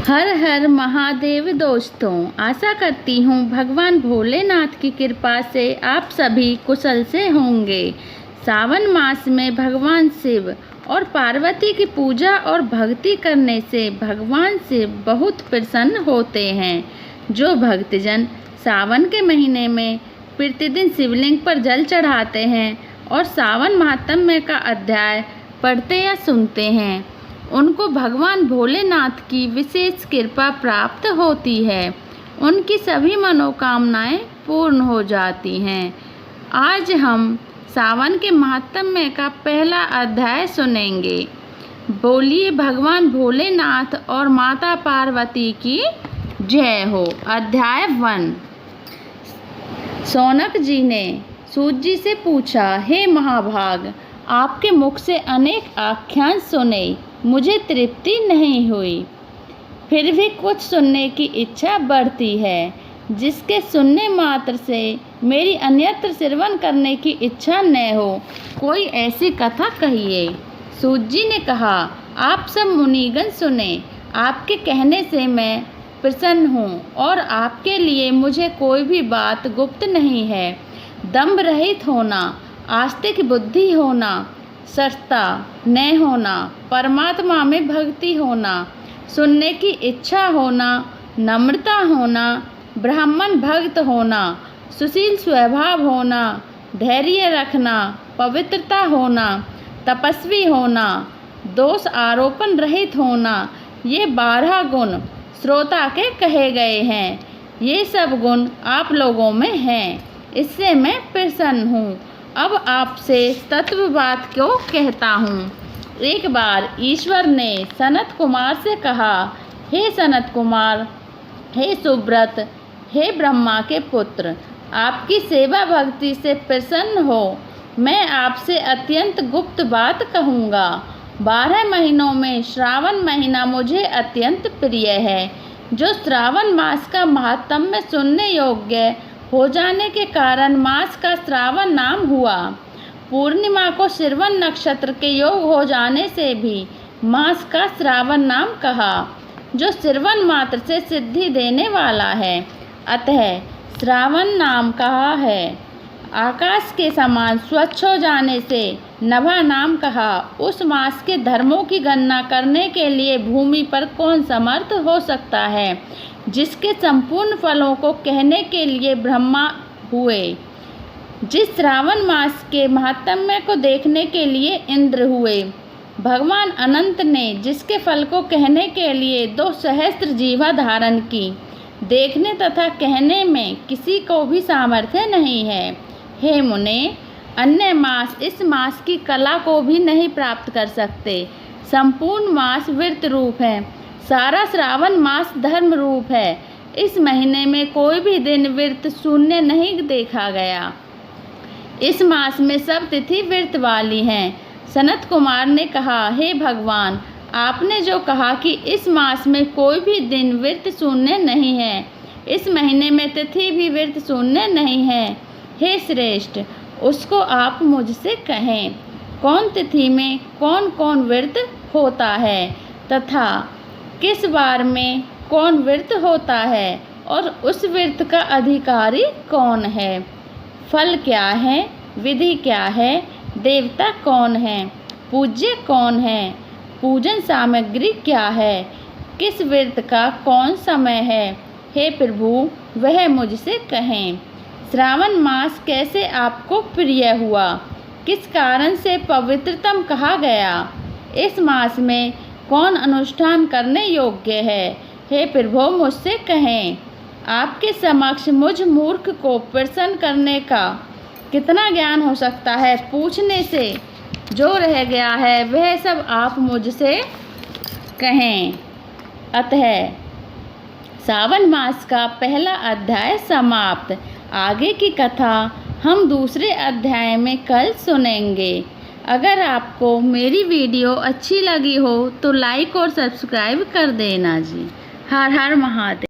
हर हर महादेव दोस्तों, आशा करती हूँ भगवान भोलेनाथ की कृपा से आप सभी कुशल से होंगे। सावन मास में भगवान शिव और पार्वती की पूजा और भक्ति करने से भगवान शिव बहुत प्रसन्न होते हैं। जो भक्तजन सावन के महीने में प्रतिदिन शिवलिंग पर जल चढ़ाते हैं और सावन महात्म्य का अध्याय पढ़ते या सुनते हैं, उनको भगवान भोलेनाथ की विशेष कृपा प्राप्त होती है। उनकी सभी मनोकामनाएं पूर्ण हो जाती हैं। आज हम सावन के महात्म्य का पहला अध्याय सुनेंगे। बोलिए भगवान भोलेनाथ और माता पार्वती की जय हो। अध्याय 1। शौनक जी ने सूत जी से पूछा, हे महाभाग, आपके मुख से अनेक आख्यान सुने, मुझे तृप्ति नहीं हुई, फिर भी कुछ सुनने की इच्छा बढ़ती है, जिसके सुनने मात्र से मेरी अन्यत्र श्रवण करने की इच्छा न हो। कोई ऐसी कथा कहिए। सूत जी ने कहा, आप सब मुनिगण सुने, आपके कहने से मैं प्रसन्न हूँ और आपके लिए मुझे कोई भी बात गुप्त नहीं है। दंभ रहित होना, आस्तिक बुद्धि होना, सस्ता न होना, परमात्मा में भक्ति होना, सुनने की इच्छा होना, नम्रता होना, ब्राह्मण भक्त होना, सुशील स्वभाव होना, धैर्य रखना, पवित्रता होना, तपस्वी होना, दोष आरोपण रहित होना, ये 12 गुण श्रोता के कहे गए हैं। ये सब गुण आप लोगों में हैं, इससे मैं प्रसन्न हूँ। अब आपसे तत्वबात को कहता हूँ। एक बार ईश्वर ने सनत कुमार से कहा, हे सनत कुमार, हे सुब्रत, हे ब्रह्मा के पुत्र, आपकी सेवा भक्ति से प्रसन्न हो मैं आपसे अत्यंत गुप्त बात कहूँगा। 12 महीनों में श्रावण महीना मुझे अत्यंत प्रिय है। जो श्रावण मास का महात्म्य सुनने योग्य हो जाने के कारण मास का श्रावण नाम हुआ। पूर्णिमा को श्रवण नक्षत्र के योग हो जाने से भी मास का श्रावण नाम कहा, जो श्रवण मात्र से सिद्धि देने वाला है, अतः श्रावण नाम कहा है। आकाश के समान स्वच्छ हो जाने से नभा नाम कहा। उस मास के धर्मों की गणना करने के लिए भूमि पर कौन समर्थ हो सकता है, जिसके संपूर्ण फलों को कहने के लिए ब्रह्मा हुए, जिस श्रावण मास के महात्म्य को देखने के लिए इंद्र हुए, भगवान अनंत ने जिसके फल को कहने के लिए 2 सहस्त्र जीवा धारण की, देखने तथा कहने में किसी को भी सामर्थ्य नहीं है। हे मुने, अन्य मास इस मास की कला को भी नहीं प्राप्त कर सकते। संपूर्ण मास व्रत रूप है, सारा श्रावण मास धर्म रूप है। इस महीने में कोई भी दिन व्रत शून्य नहीं देखा गया। इस मास में सब तिथि व्रत वाली हैं। सनत कुमार ने कहा, हे भगवान, आपने जो कहा कि इस मास में कोई भी दिन व्रत शून्य नहीं है, इस महीने में तिथि भी व्रत शून्य नहीं है। हे श्रेष्ठ, उसको आप मुझसे कहें, कौन तिथि में कौन कौन व्रत होता है तथा किस बार में कौन व्रत होता है और उस व्रत का अधिकारी कौन है, फल क्या है, विधि क्या है, देवता कौन है, पूज्य कौन है, पूजन सामग्री क्या है, किस व्रत का कौन समय है। हे प्रभु, वह मुझसे कहें। श्रावण मास कैसे आपको प्रिय हुआ, किस कारण से पवित्रतम कहा गया, इस मास में कौन अनुष्ठान करने योग्य है। हे प्रभु, मुझसे कहें। आपके समक्ष मुझ मूर्ख को प्रसन्न करने का कितना ज्ञान हो सकता है। पूछने से जो रह गया है वह सब आप मुझसे कहें। अतः सावन मास का पहला अध्याय समाप्त। आगे की कथा हम दूसरे अध्याय में कल सुनेंगे। अगर आपको मेरी वीडियो अच्छी लगी हो तो लाइक और सब्सक्राइब कर देना जी। हर हर महादेव।